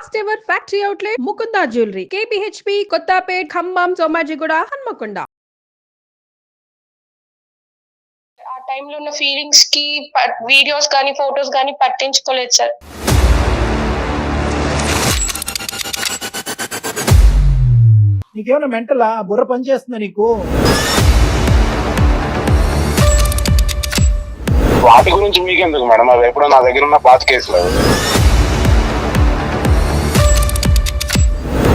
First ever factory outlet Mukunda jewellery KPHP Kothapet Khammam Somajiguda Hanamkonda. ఆ టైంలో ఉన్న ఫీలింగ్స్ కి వీడియోస్ కానీ ఫొటోస్ కానీ పట్టించుకోలేదు సార్. నీకేమైనా మెంటలా బుర్ర పనిచేస్తుందా నీకు? వాటి గురించి మీకెందుకు మేడం, అది ఎప్పుడో నా దగ్గర ఉన్న పాత కేసులు.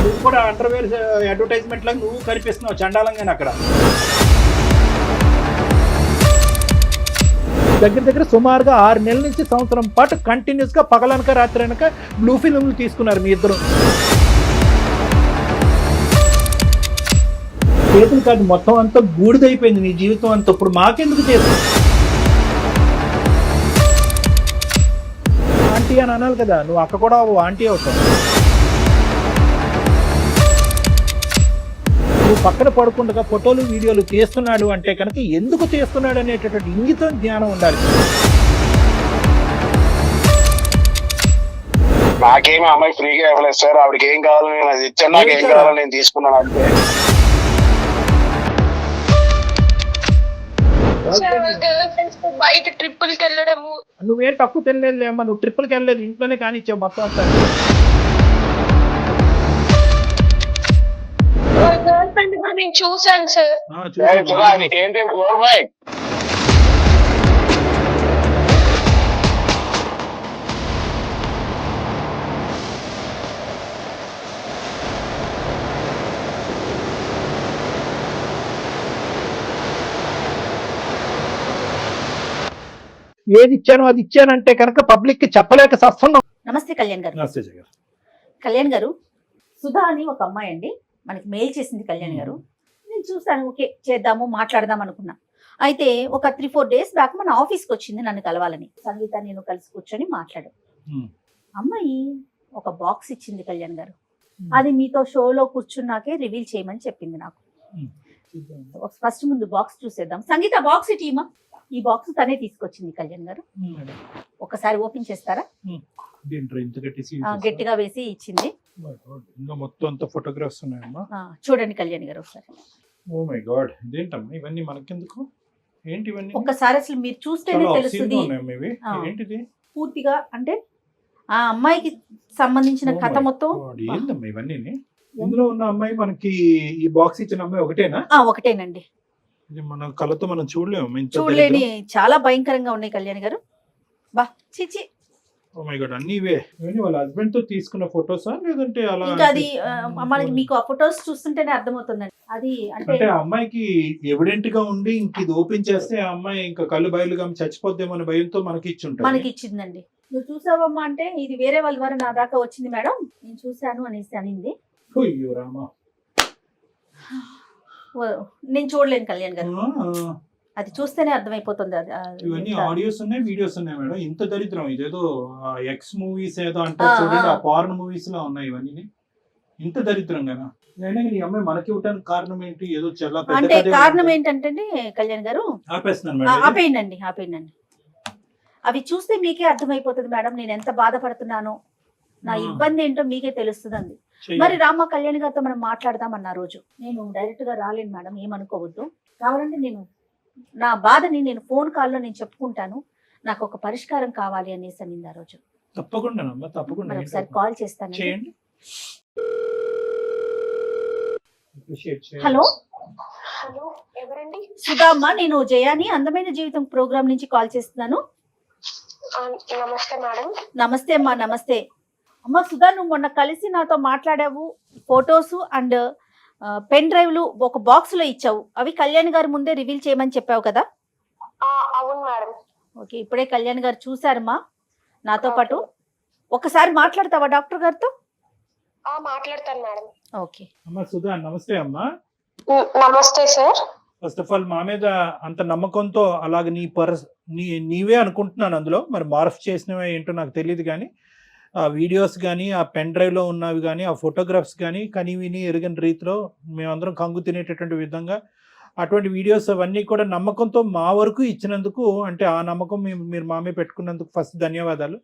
నువ్వు కూడా అండర్వేర్ అడ్వర్టైజ్మెంట్ లాగా నువ్వు కనిపిస్తున్నావు చండాలంగానే అక్కడ. దగ్గర సుమారుగా 6 నెలల నుంచి సంవత్సరం పాటు కంటిన్యూస్ గా పగలనక రాత్రి అనక బ్లూ ఫిల్మ్లు తీసుకున్నారు మీ ఇద్దరు. చేతులు కాదు మొత్తం అంతా బూడిదైపోయింది నీ జీవితం అంతా. ఇప్పుడు మాకెందుకు చేస్తావు? ఆంటీ అని అనాలి కదా, నువ్వు అక్క కూడా ఆంటీ అవుతావు. నువ్వు పక్కన పడుకుండగా ఫోటోలు వీడియోలు తీస్తున్నాడు అంటే కనుక ఎందుకు తీస్తున్నాడు అనేటటువంటి ఇంగితం జ్ఞానం ఉండాలి. నాకేమి అమ్మాయి ఫ్రీగా ఇవ్వలేదు సార్, ఆవిడకి ఏం కావాలని నేను అది ఇచ్చాను, నాకు ఏం కావాలని నేను తీసుకున్నాను అంతే. బయట ట్రిప్పులకి వెళ్ళడము. నువ్వేం తక్కువ తినలేదు అమ్మా, నువ్వు ట్రిప్పులకి వెళ్ళలేదు, ఇంట్లోనే కానిచ్చావు మొత్తం అంతా. గర్ల్ ఫ్రెండ్ కూడా నేను చూసాను సార్. ఏంటి ఓర్మాయ్ ఏది ఇచ్చాను అది ఇచ్చానంటే కనుక పబ్లిక్ కి చెప్పలేక సస్తున్నాం. నమస్తే కళ్యాణ్ గారు. కళ్యాణ్ గారు, సుధా అని ఒక అమ్మాయి అండి మనకి మెయిల్ చేసింది కళ్యాణ్ గారు. నేను చూసాను, ఓకే చేద్దాము మాట్లాడదాం అనుకున్నా. అయితే ఒక 3-4 డేస్ బ్యాక్ మన ఆఫీస్కి వచ్చింది నన్ను కలవాలని. సంగీత నేను కలిసి కూర్చొని మాట్లాడాం. అమ్మాయి ఒక బాక్స్ ఇచ్చింది కళ్యాణ్ గారు. అది మీతో షోలో కూర్చున్నాకే రివీల్ చేయమని చెప్పింది నాకు. ఫస్ట్ ముందు బాక్స్ చూసేద్దాం. సంగీత బాక్స్ ఇటీమా. ఈ బాక్స్ తనే తీసుకొచ్చింది కళ్యాణ్ గారు. ఒకసారి ఓపెన్ చేస్తారా? గట్టిగా వేసి ఇచ్చింది. మొత్తం అంతా ఫోటోగ్రాఫ్స్ ఉన్నాయమ్మా, చూడండి కళ్యాణ్ గారు ఒకసారి. ఓ మై గాడ్, ఇదేంటమ్మా ఇవన్నీ మనకెందుకు? ఏంటి ఇవన్నీ? ఒక్కసారి అసలు మీరు చూస్తేనే తెలుస్తుంది ఏంటిది పూర్తిగా. అంటే ఆ అమ్మాయికి సంబంధించిన కథ మొత్తం. ఏంటమ్మా ఇవన్నీ? ఇందులో ఉన్న అమ్మాయి మనకి ఈ బాక్స్ ఇచ్చిన అమ్మాయి ఒకటేనా? ఒకటేనండి. మన కళ్ళతో మనం చూడలేని చాలా భయంకరంగా ఉన్నాయి కళ్యాణ్ గారు. బా చిచి. ఓ మై గాడ్, అన్ని ఇవే. వాళ్ళ హస్బెండ్ తో తీసుకున్న ఫోటోసా లేదంటే అలా? ఇంకా అది మనకి మీకు ఆ ఫోటోస్ చూస్తుంటేనే అర్థమవుతుందండి. అది అంటే అమ్మాయికి ఎవిడెంట్ గా ఉండి ఇంక ఇది ఓపెన్ చేస్తే ఆ అమ్మాయి ఇంకా కళ్ళు బయలుగా చచ్చిపోద్దేమో అనే భయంతో మనకి ఇచ్చిందండి. నువ్వు చూసావమ్మా అంటే ఇది వేరే వాళ్ళ ద్వారా నా దాకా వచ్చింది మేడం, నేను చూశాను అనేసి అనింది. అయ్యో రామా, నేను చూడలేను కళ్యాణ్ గారు, అది చూస్తేనే అర్థమైపోతుంది. ఇవన్నీ ఆడియోస్ ఉన్నాయి, వీడియోస్ ఉన్నాయి మేడం. ఇంత దరిద్రం ఇదేదో ఎక్స్ మూవీస్ ఏదో అంటారు చూడండి, ఆ పార్న్ మూవీస్ లా ఉన్నాయి ఇవన్నీ. ఇంత దరిద్రంగా ఈ అమ్మాయి మనకి ఇవ్వడానికి కారణం ఏంటి? ఏదో చాలా అంటే కారణం ఏంటంటే కళ్యాణ్ గారు, ఆపేయండి. అవి చూస్తే మీకే అర్థమైపోతుంది మేడం నేను ఎంత బాధపడుతున్నానో, నా ఇబ్బంది ఏంటో మీకే తెలుస్తుందండి. మరి రామ కళ్యాణ్ గారితో మనం మాట్లాడదామన్న రోజు నేను డైరెక్ట్ గా రాలేను మేడం, ఏమనుకోవద్దు. కావాలంటే నేను నా బాధని నేను ఫోన్ కాల్లో నేను చెప్పుకుంటాను, నాకు ఒక పరిష్కారం కావాలి అనేసి అనింది ఆ రోజు. తప్పకుండా ఒకసారి కాల్ చేస్తాను. హలో ఎవరండి? సుధా అమ్మ, నేను జయాని అందమైన జీవితం ప్రోగ్రామ్ నుంచి కాల్ చేస్తున్నాను. నమస్తే మేడం. నమస్తే అమ్మా. నమస్తే అమ్మ. సుధా, నువ్వు మొన్న కలిసి నాతో మాట్లాడావు, ఫొటోస్ అండ్ పెన్ డ్రైవ్లు ఒక బాక్స్ లో ఇచ్చావు. అవి కళ్యాణ్ గారి ముందే రివీల్ చేయమని చెప్పావు కదా? అవును మేడం. ఓకే, ఇప్పుడే కళ్యాణ్ గారు చూసారమ్మా నాతో పాటు. ఒకసారి మాట్లాడతావా డాక్టర్ గారితో? మాట్లాడతాను మేడం. ఓకే అమ్మా. సుధా నమస్తే అమ్మా. నమస్తే సార్. ఫస్ట్ ఆఫ్ ఆల్ మా మీద అంత నమ్మకంతో అలాగే నీవే అనుకుంటున్నాను, అందులో మరి మార్ఫ్ చేసినవే ఏంటో నాకు తెలియదు, కానీ ఆ వీడియోస్ కానీ ఆ పెన్ డ్రైవ్లో ఉన్నవి కానీ ఆ ఫోటోగ్రాఫ్స్ కానీ విని ఎరుగని రీతిలో మేమందరం కంగు తినేటటువంటి విధంగా అటువంటి వీడియోస్ అవన్నీ కూడా నమ్మకంతో మా వరకు ఇచ్చినందుకు, అంటే ఆ నమ్మకం మీరు మా మీద పెట్టుకున్నందుకు ఫస్ట్ ధన్యవాదాలు.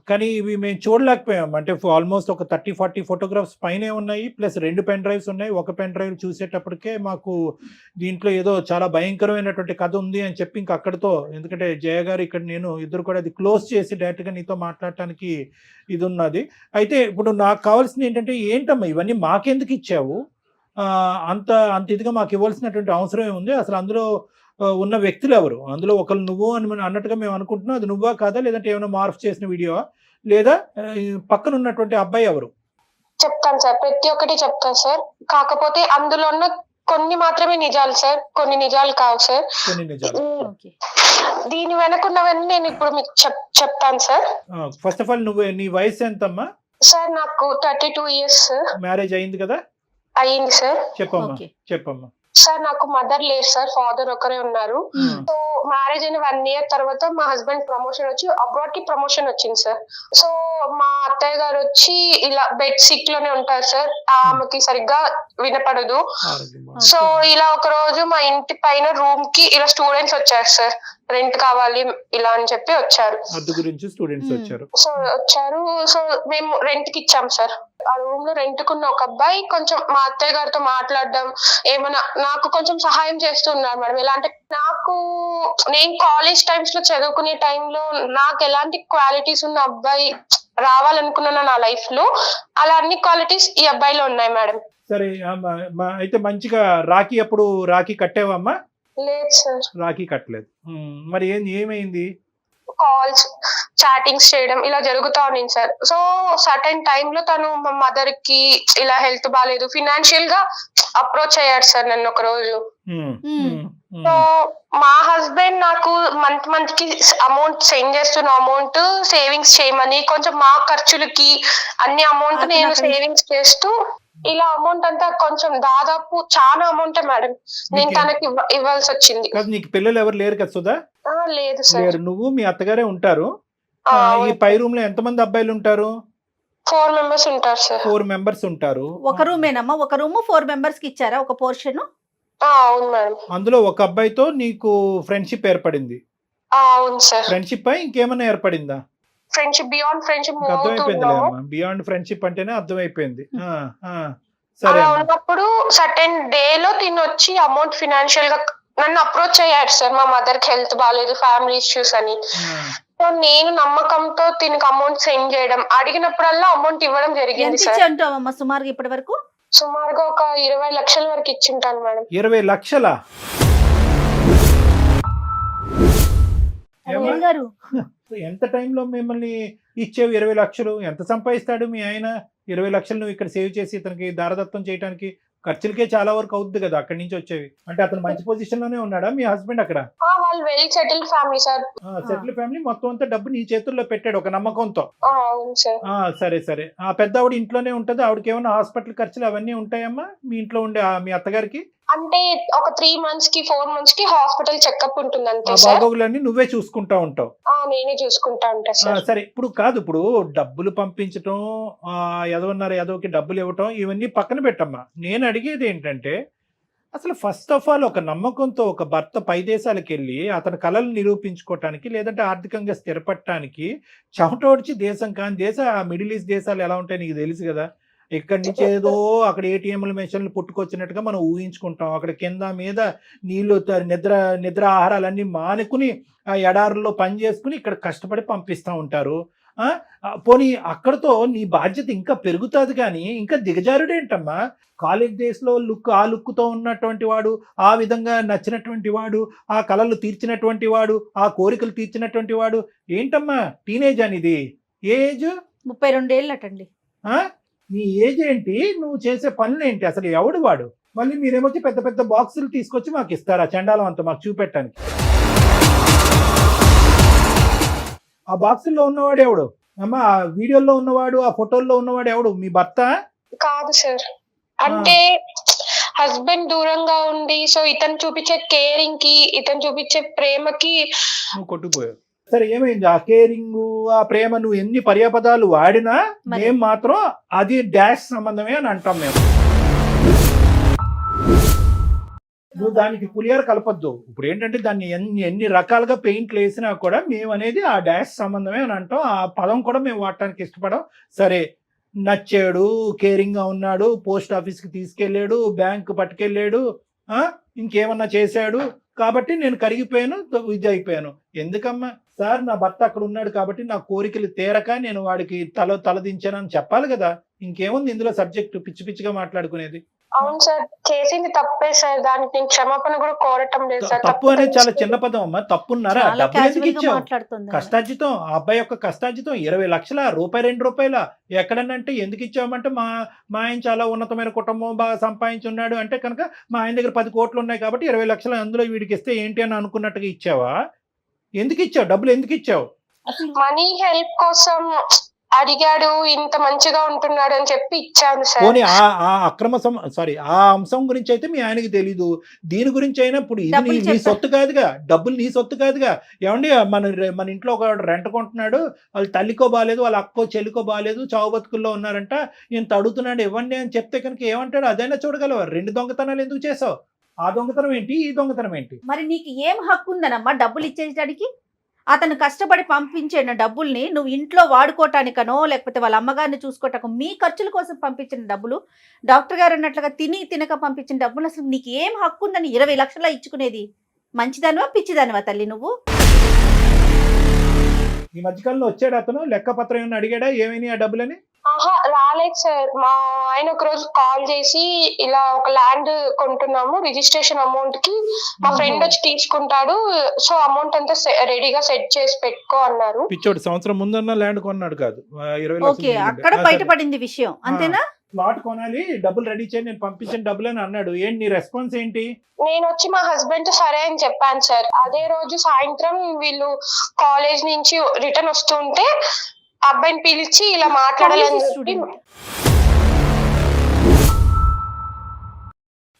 కానీ ఇవి మేము చూడలేకపోయాం. అంటే ఆల్మోస్ట్ ఒక 30-40 ఫోటోగ్రాఫ్స్ పైనే ఉన్నాయి, ప్లస్ 2 పెన్ డ్రైవ్స్ ఉన్నాయి. ఒక పెన్ డ్రైవ్ చూసేటప్పటికే మాకు దీంట్లో ఏదో చాలా భయంకరమైనటువంటి కథ ఉంది అని చెప్పి ఇంక అక్కడితో, ఎందుకంటే జయ గారు ఇక్కడ నేను ఇద్దరు కూడా అది క్లోజ్ చేసి డైరెక్ట్గా నీతో మాట్లాడటానికి ఇది ఉన్నది. అయితే ఇప్పుడు నాకు కావాల్సింది ఏంటంటే, ఏంటమ్మా ఇవన్నీ మాకెందుకు ఇచ్చావు, అంత అంత ఇదిగా మాకు ఇవ్వాల్సినటువంటి అవసరం ఏముంది, అసలు అందులో ఉన్న వ్యక్తులు ఎవరు, అందులో ఒకరు నువ్వు అని అన్నట్టుగా మేము అనుకుంటున్నాం, అది నువ్వా కాదా, లేదంటే ఏమైనా మార్పు చేసిన వీడియోవా, లేదా పక్కన ఉన్నటువంటి అబ్బాయి ఎవరు? చెప్తాను సార్, ప్రతి ఒక్కటి చెప్తాను సార్. కాకపోతే అందులో ఉన్న కొన్ని మాత్రమే నిజాలు సార్, కొన్ని నిజాలు కావు సార్. కొన్ని నిజాలు. దీని వెనకున్నవన్నీ నేను ఇప్పుడు మీకు చెప్తాను సార్. ఫస్ట్ ఆఫ్ ఆల్ నీ వయసు ఎంతమ్మా? సార్ నాకు 32 years. మ్యారేజ్ అయింది కదా? అయ్యింది సార్. చెప్పమ్మా. సార్ నాకు మదర్ లేరు సార్, ఫాదర్ ఒకరే ఉన్నారు. సో మ్యారేజ్ అయిన 1 year తర్వాత మా హస్బెండ్ ప్రమోషన్ వచ్చి అబ్రాడ్ కి ప్రమోషన్ వచ్చింది సార్. సో మా అత్తయ్య గారు వచ్చి ఇలా బెడ్ సిక్ లోనే ఉంటారు సార్, ఆమెకి సరిగ్గా వినపడదు. సో ఇలా ఒక రోజు మా ఇంటి పైన రూమ్ కి ఇలా స్టూడెంట్స్ వచ్చారు సార్, రెంట్ కావాలి ఇలా అని చెప్పి వచ్చారు. సో వచ్చారు, సో మేము రెంట్ కి ఇచ్చాం సార్. ఆ రూమ్ లో రెంట్ కున్న ఒక అబ్బాయి కొంచెం మా అత్తయ్య గారితో మాట్లాడడం, ఏమన్నా నాకు కొంచెం సహాయం చేస్తున్నారు మేడం. ఎలా అంటే, నేను కాలేజ్ టైమ్స్ లో చదువుకునే టైంలో నాకు ఎలాంటి క్వాలిటీస్ ఉన్న అబ్బాయి రావాలనుకున్నాను నా లైఫ్ లో, అలా అన్ని క్వాలిటీస్ ఈ అబ్బాయిలో ఉన్నాయి మేడం. సరే అయితే మంచిగా రాఖీ కట్టావమ్మా? లేదు సార్, రాఖీ కట్టలేదు. మరి ఏమైంది? కాల్స్, చాటింగ్స్ చేయడం ఇలా జరుగుతా ఉంది సార్. సో సర్టెన్ టైమ్ లో తను మా మదర్ కి ఇలా హెల్త్ బాగాలేదు, ఫినాన్షియల్ గా అప్రోచ్ అయ్యాడు సార్ నన్ను ఒక రోజు. సో మా హస్బెండ్ నాకు మంత్ కి అమౌంట్ సెండ్ చేస్తున్న అమౌంట్ సేవింగ్స్ చేయమని, కొంచెం మా ఖర్చులకి అన్ని అమౌంట్ నేను సేవింగ్స్ చేస్తూ, ఇలా అమౌంట్ అంతా కొంచెం దాదాపు చాలా అమౌంట్ మేడం నేను తనకి ఇవ్వాల్సి వచ్చింది. నీకు పిల్లలు ఎవరు లేరు కదా సుధా? లేదు సార్. నువ్వు మీ అత్తగారే ఉంటారు. ఈ పై రూమ్ లో ఎంతమంది అబ్బాయిలు ఉంటారు? 4 members ఉంటారు సార్. 4 members ఉంటారు. ఒక రూమేనమ్మా? ఒక రూమ్ 4 members కి ఇచ్చారా ఒక పోర్షన్? అవును మేడం. అందులో ఒక అబ్బాయితో నీకు ఫ్రెండ్షిప్ ఏర్పడింది? అవును సార్. ఫ్రెండ్షిప్ పై ఇంకేమైనా ఏర్పడిందా? Friendship, beyond friendship. Beyond friendship అంటేనే అర్థమైపోయింది. సరే, ఉన్నప్పుడు సర్టెన్ డే లో తినొచ్చి అమౌంట్ ఫినాన్షియల్ గా నన్ను అప్రోచ్ అయ్యాడు సార్. మా మదర్ కి హెల్త్ బాగాలేదు, ఫ్యామిలీ ఇష్యూస్ అని. సో నేను నమ్మకంతో దీనికి అమౌంట్ సెండ్ చేయడం, అడిగినప్పుడల్లా అమౌంట్ ఇవ్వడం జరిగింది సార్. సుమారుగా ఇప్పటి వరకు సుమారుగా ఒక 20 లక్షల వరకు ఇచ్చింటాను మేడం. 20 లక్షలా? ఎంత టైంలో మిమ్మల్ని ఇచ్చేవి 20 లక్షలు? ఎంత సంపాదిస్తాడు మీ ఆయన? 20 లక్షలు నువ్వు ఇక్కడ సేవ్ చేసి ఇతనికి దారదత్తం చేయడానికి ఖర్చులకే చాలా వరకు అవుద్ది కదా అక్కడి నుంచి వచ్చేవి. అంటే అతను మంచి పొజిషన్ లోనే ఉన్నాడా మీ హస్బెండ్ అక్కడ? వాళ్ళు well settled family sir. Settle family. మొత్తం అంతా డబ్బు నీ చేతుల్లో పెట్టాడు ఒక నమ్మకంతో. సరే సరే. ఆ పెద్ద ఆవిడ ఇంట్లోనే ఉంటది, ఆవిడకి ఏమైనా హాస్పిటల్ ఖర్చులు అవన్నీ ఉంటాయమ్మా మీ ఇంట్లో ఉండే మీ అత్తగారికి? అంటే ఒక 3 months కి 4 months కి హాస్పిటల్ చెకప్ ఉంటుంది అంతే సార్. బాగోగులన్నీ నువ్వే చూసుకుంటా ఉంటావు? నేనే చూసుకుంటా ఉంటా సార్. సరే, ఇప్పుడు డబ్బులు పంపించటం, ఎదవకి డబ్బులు ఇవ్వటం, ఇవన్నీ పక్కన పెట్టమ్మా. నేను అడిగేది ఏంటంటే, అసలు ఫస్ట్ ఆఫ్ ఆల్ ఒక నమ్మకంతో ఒక భర్త పై దేశాలకు వెళ్ళి అతని కళలు నిరూపించుకోవటానికి, లేదంటే ఆర్థికంగా స్థిరపడటానికి చెమటోడ్చి దేశం కాని మిడిల్ ఈస్ట్ దేశాలు ఎలా ఉంటాయి నీకు తెలుసు కదా. ఇక్కడి నుంచి ఏదో అక్కడ ఏటీఎంల మెషిన్లు పుట్టుకొచ్చినట్టుగా మనం ఊహించుకుంటాం. అక్కడ కింద మీద నీళ్లు, నిద్ర ఆహారాలన్నీ మానుకుని ఆ ఎడారుల్లో పని చేసుకుని ఇక్కడ కష్టపడి పంపిస్తూ ఉంటారు. పోనీ అక్కడతో నీ బాధ్యత ఇంకా పెరుగుతుంది, కానీ ఇంకా దిగజారుడేంటమ్మా? కాలేజ్ డేస్లో ఆ లుక్తో ఉన్నటువంటి వాడు, ఆ విధంగా నచ్చినటువంటి వాడు, ఆ కళలు తీర్చినటువంటి వాడు, ఆ కోరికలు తీర్చినటువంటి వాడు ఏంటమ్మా? టీనేజ్ అనేది ఏ ఏజ్? 32 ఏళ్ళు అటండి. నీ ఏజ్ ఏంటి? నువ్వు చేసే పనులు ఏంటి? అసలు ఎవడు వాడు? మళ్ళీ మీరేమొచ్చి పెద్ద పెద్ద బాక్సులు తీసుకొచ్చి మాకు ఇస్తారా? చండాలం అంతా మాకు చూపెట్టడానికి. ఆ బాక్సుల్లో ఉన్నవాడు ఎవడు అమ్మా? ఆ వీడియోలో ఉన్నవాడు, ఆ ఫోటోల్లో ఉన్నవాడు ఎవడు? మీ భర్త కాదు సార్. అంటే హస్బెండ్ దూరంగా ఉండి, సో ఇతను చూపించే కేరింగ్ కి, ఇతను చూపించే ప్రేమకి నువ్వు కొట్టుకుపోయావు. సరే, ఏమైంది? ఆ కేరింగ్, ఆ ప్రేమ నువ్వు ఎన్ని పర్యాపదాలు వాడినా మేము మాత్రం అది డాష్ సంబంధమే అని అంటాం మేము. నువ్వు దానికి పులిహార కలపొద్దు. ఇప్పుడు ఏంటంటే దాన్ని ఎన్ని రకాలుగా పెయింట్లు వేసినా కూడా మేము అనేది ఆ డాష్ సంబంధమే అని అంటాం. ఆ పదం కూడా మేము వాడటానికి ఇష్టపడం. సరే, నచ్చాడు, కేరింగ్గా ఉన్నాడు, పోస్ట్ ఆఫీస్కి తీసుకెళ్ళాడు, బ్యాంకు పట్టుకెళ్ళాడు, ఇంకేమన్నా చేశాడు కాబట్టి నేను కరిగిపోయాను, ఇది అయిపోయాను. ఎందుకమ్మా సార్, నా భర్త అక్కడ ఉన్నాడు కాబట్టి నా కోరికలు తీరక నేను వాడికి తలదించానని చెప్పాలి కదా. ఇంకేముంది ఇందులో సబ్జెక్టు పిచ్చి పిచ్చిగా మాట్లాడుకునేది. అవును సార్, చేసింది తప్పే సార్, దానికి నేను క్షమాపణ కూడా కోరటం లేదు సార్. తప్పు అనేది చాలా చిన్న పదం అమ్మా. తప్పున్నారా? చాలా డబ్బులు ఎందుకు casual గా ఇచ్చావు? మాట్లాడుతుంది ఆమె. కష్టార్జితం, ఆ అబ్బాయి యొక్క కష్టార్జితం 20 లక్షల రూపాయి, 2 రూపాయల ఎక్కడనంటే ఎందుకు ఇచ్చామంటే మా ఆయన చాలా ఉన్నతమైన కుటుంబం, బాగా సంపాదించున్నాడు అంటే కనుక మా ఆయన దగ్గర 10 కోట్లు ఉన్నాయి కాబట్టి 20 లక్షలు అందులో వీడికి ఇస్తే ఏంటి అని అనుకున్నట్టుగా ఇచ్చావా? ఎందుకు ఇచ్చావు? డబ్బులు ఎందుకు ఇచ్చావు? మనీ హెల్ప్ కోసం అడిగాడు, ఇంత మంచిగా ఉంటున్నాడు అని చెప్పి ఇచ్చాను సార్. పోనీ ఆ అక్రమ ఆ అంశం గురించి అయితే మీ ఆయనకి తెలీదు. దీని గురించి అయినా ఇప్పుడు ఇది డబ్బులు నీ చెప్పా. సొత్తు కాదుగా, డబ్బులు నీ సొత్తు కాదుగా. ఏమండి, మన ఇంట్లో ఒక రెంట్ కొంటున్నాడు, వాళ్ళ తల్లికో బాగాలేదు, వాళ్ళ అక్కో చెల్లికో బాగాలేదు, చావు బతుకుల్లో ఉన్నారంట, ఇంత అడుగుతున్నాడు ఇవ్వండి అని చెప్తే కనుక ఏమంటాడు? అదైనా చూడగలవా? 2 దొంగతనాలు ఎందుకు చేసావు? ఆ దొంగతనం ఏంటి, ఈ దొంగతనం ఏంటి? మరి నీకు ఏం హక్కు ఉందనమ్మా డబ్బులు ఇచ్చేయడానికి? అతను కష్టపడి పంపించిన డబ్బుల్ని నువ్వు ఇంట్లో వాడుకోవటానికనో లేకపోతే వాళ్ళ అమ్మగారిని చూసుకోవటానికో మీ ఖర్చుల కోసం పంపించిన డబ్బులు, డాక్టర్ గారు అన్నట్లుగా తినక పంపించిన డబ్బులు, అసలు నీకు ఏం హక్కు ఉందని 20 లక్షల ఇచ్చుకునేది? మంచిదానివా పిచ్చిదానివా తల్లి నువ్వు? ఈ మధ్యకాలంలో వచ్చాడు అతను, లెక్కపత్రం ఏమైనా అడిగాడా ఏమైనా ఆ డబ్బులని? ఆహా, రాలేదు సార్. మా ఆయన ఒక రోజు కాల్ చేసి ఇలా ఒక ల్యాండ్ కొంటున్నాము, రిజిస్ట్రేషన్ అమౌంట్ కి మా ఫ్రెండ్ వచ్చి తీసుకుంటాడు, సో అమౌంట్ అంతా రెడీగా సెట్ చేసి పెట్టుకో అన్నారు. పిచ్చోడు, సంవత్సరం ముందన్న ల్యాండ్ కొన్నాడు కాదు, 20 ఓకే, లక్షలు అక్కడ బయటపడింది విషయం అంతేనా? ప్లాట్ కొనాలి, డబ్బులు రెడీ చేయండి, నేను పంపించిన డబ్బులు అని అన్నాడు. ఏంటి నీ రెస్పాన్స్ ఏంటి? నేను వచ్చి మా హస్బెండ్ తో సరే అని చెప్పాను సార్. అదే రోజు సాయంత్రం వీళ్ళు కాలేజ్ నుంచి రిటర్న్ వస్తుంటే అబ్బాయిని పిలిచి ఇలా మాట్లాడాలని చెప్పి,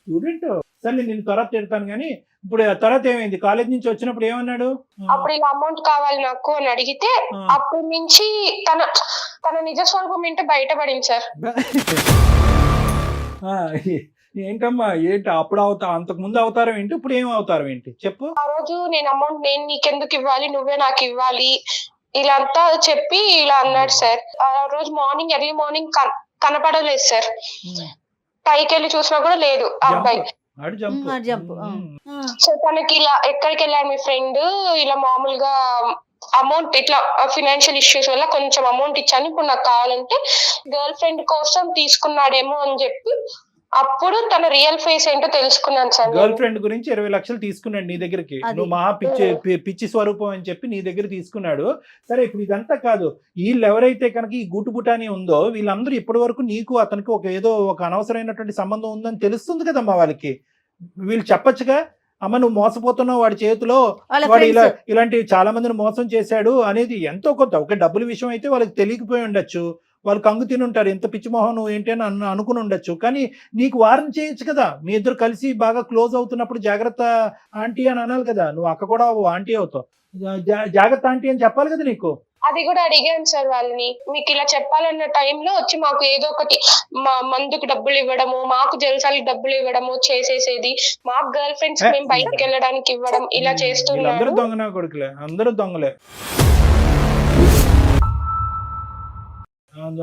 స్టూడెంట్ సరే నేను తర్వాత తిడతాను కానీ ఇప్పుడు ఆ తర్వాత ఏమైంది? కాలేజ్ నుంచి వచ్చినప్పుడు ఏమన్నాడు? అప్పుడు ఇలా అమౌంట్ కావాలి నాకు అని అడిగితే అప్పటి నుంచి తన నిజ స్వరూపం ఏంటో బయటపడింది సార్. ఏంటమ్మా ఏంటి అప్పుడు అంతకు ముందు అవతారం ఏంటి, ఇప్పుడు ఏం అవతారం ఏంటి చెప్పు? ఆ రోజు నేను అమౌంట్ నేను నీకెందుకు ఇవ్వాలి, నువ్వే నాకు ఇవ్వాలి ఇలా అంతా చెప్పి ఇలా అన్నాడు సార్. ఆ రోజు ఎర్లీ మార్నింగ్ కనపడలేదు సార్. పైకి వెళ్ళి చూసినా కూడా లేదు ఆ అబ్బాయి. సో తనకి ఇలా ఎక్కడికి వెళ్ళాడు మీ ఫ్రెండ్, ఇలా మామూలుగా అమౌంట్ ఇట్లా ఫినాన్షియల్ ఇష్యూస్ వల్ల కొంచెం అమౌంట్ ఇచ్చాను, ఇప్పుడు నాకు కావాలంటే గర్ల్ ఫ్రెండ్ కోసం తీసుకున్నాడేమో అని చెప్పి అప్పుడు తన రియల్ ఫేస్ ఏంటో తెలుసుకున్నాను సార్. గర్ల్ ఫ్రెండ్ గురించి 20 లక్షలు తీసుకున్నాడు నీ దగ్గరికి, నువ్వు మహా పిచ్చి స్వరూపం అని చెప్పి నీ దగ్గర తీసుకున్నాడు. సరే, ఇప్పుడు ఇదంతా కాదు, వీళ్ళు ఎవరైతే కనుక ఈ గుటుబుటాని ఉందో వీళ్ళందరూ ఇప్పటి వరకు నీకు అతనికి ఏదో ఒక అనవసరమైనటువంటి సంబంధం ఉందని తెలుస్తుంది కదమ్మా వాళ్ళకి. వీళ్ళు చెప్పచ్చుగా, అమ్మ నువ్వు మోసపోతున్నావు, వాడి చేతిలో వాడు ఇలాంటి చాలా మందిని మోసం చేశాడు అనేది ఎంతో కొంత. ఒక డబ్బుల విషయం అయితే వాళ్ళకి తెలియకపోయి ఉండొచ్చు, వాళ్ళు కంగు తిని ఉంటారు, ఎంత పిచ్చిమోహం నువ్వు ఏంటి అని అనుకుని ఉండొచ్చు. కానీ నీకు వార్న్ చేయొచ్చు కదా, మీ ఇద్దరు కలిసి బాగా క్లోజ్ అవుతున్నప్పుడు జాగ్రత్త ఆంటీ అని అనాలి కదా. నువ్వు అక్క కూడా ఆంటీ అవుతావు, జాగ్రత్త ఆంటీ అని చెప్పాలి కదా నీకు. అది కూడా అడిగాను సార్ వాళ్ళని, మీకు ఇలా చెప్పాలన్న టైంలో వచ్చి మాకు ఏదో ఒకటి మందుకు డబ్బులు ఇవ్వడము, మాకు జల్సాలకి డబ్బులు ఇవ్వడము చేసేసేది, మాకు గర్ల్ ఫ్రెండ్స్ మేము బయటకు వెళ్ళడానికి ఇవ్వడం ఇలా చేస్తున్నారు. అందరూ దొంగనా కొడుకులే, అందరూ దొంగలే.